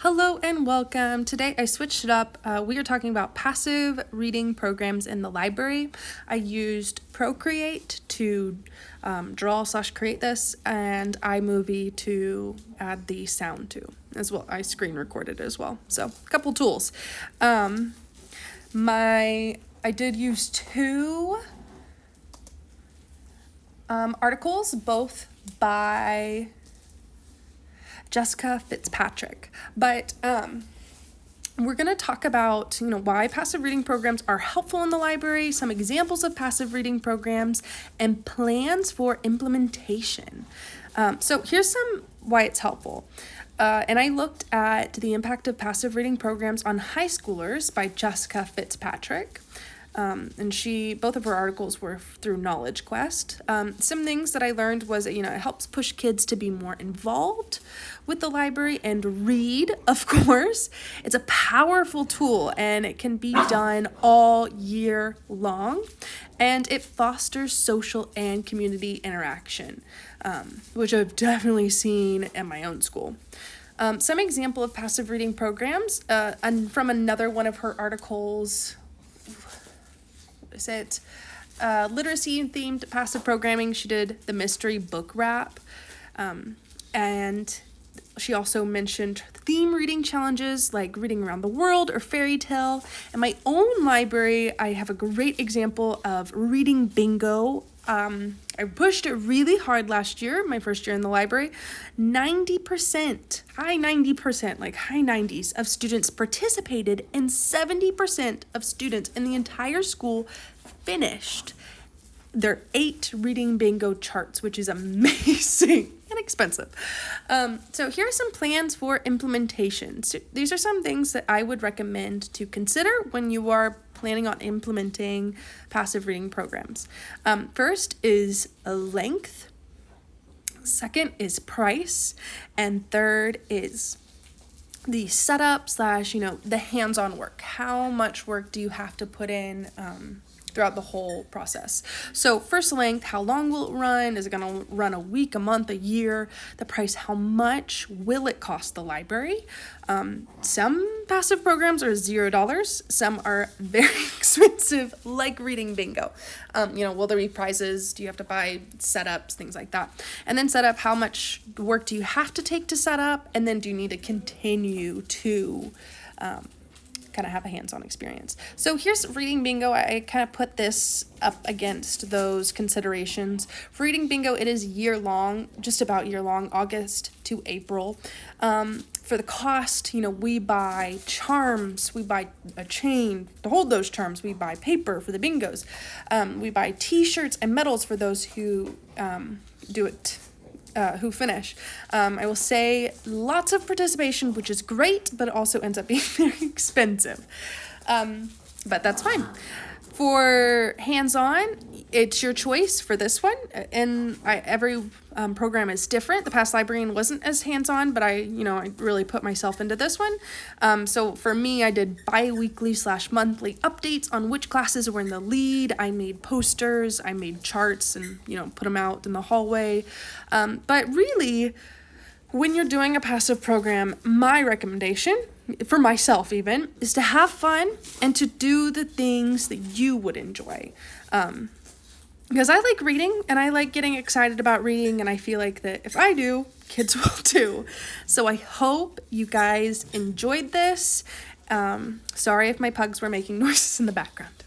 Hello and welcome. Today I switched it up. We are talking about passive reading programs in the library. I used Procreate to draw/create this, and iMovie to add the sound to as well. I screen recorded as well. So a couple tools. I did use two articles, both by Jessica Fitzpatrick, but we're going to talk about, why passive reading programs are helpful in the library, some examples of passive reading programs, and plans for implementation. So here's why it's helpful. And I looked at the impact of passive reading programs on high schoolers by Jessica Fitzpatrick. And both of her articles were through Knowledge Quest. Some things that I learned was that, it helps push kids to be more involved with the library and read, of course. It's a powerful tool and it can be done all year long. And it fosters social and community interaction, which I've definitely seen at my own school. Some example of passive reading programs, and from another one of her articles, literacy themed passive programming. She did the mystery book wrap, and she also mentioned theme reading challenges like Reading Around the World or Fairy Tale. In my own library, I have a great example of reading bingo. I pushed it really hard last year, my first year in the library. 90%, high 90s of students participated, and 70% of students in the entire school finished their 8 reading bingo charts, which is amazing and expensive. So here are some plans for implementation. So these are some things that I would recommend to consider when you are planning on implementing passive reading programs. First is length. Second is price. And third is the setup / the hands-on work. How much work do you have to put in throughout the whole process? So first, length, how long will it run? Is it going to run a week, a month, a year? The price, how much will it cost the library? Some passive programs are $0. Some are very expensive, like reading bingo. Will there be prizes? Do you have to buy setups, things like that? And then setup, how much work do you have to take to set up? And then do you need to continue to kind of have a hands-on experience? So here's reading bingo. I kind of put this up against those considerations. For reading bingo, it is year-long, just about year-long, August to April. For the cost, we buy charms, we buy a chain to hold those charms, we buy paper for the bingos, we buy t-shirts and medals for those who do it, who finish. I will say lots of participation, which is great, but it also ends up being very expensive. But that's fine. For hands-on, it's your choice for this one. And every program is different. The Past Librarian wasn't as hands-on, but I really put myself into this one. So for me, I did bi-weekly / monthly updates on which classes were in the lead. I made posters, I made charts and, put them out in the hallway. But really, when you're doing a passive program, my recommendation, for myself even, is to have fun and to do the things that you would enjoy. Because I like reading and I like getting excited about reading, and I feel like that if I do, kids will too. So I hope you guys enjoyed this. Sorry if my pugs were making noises in the background.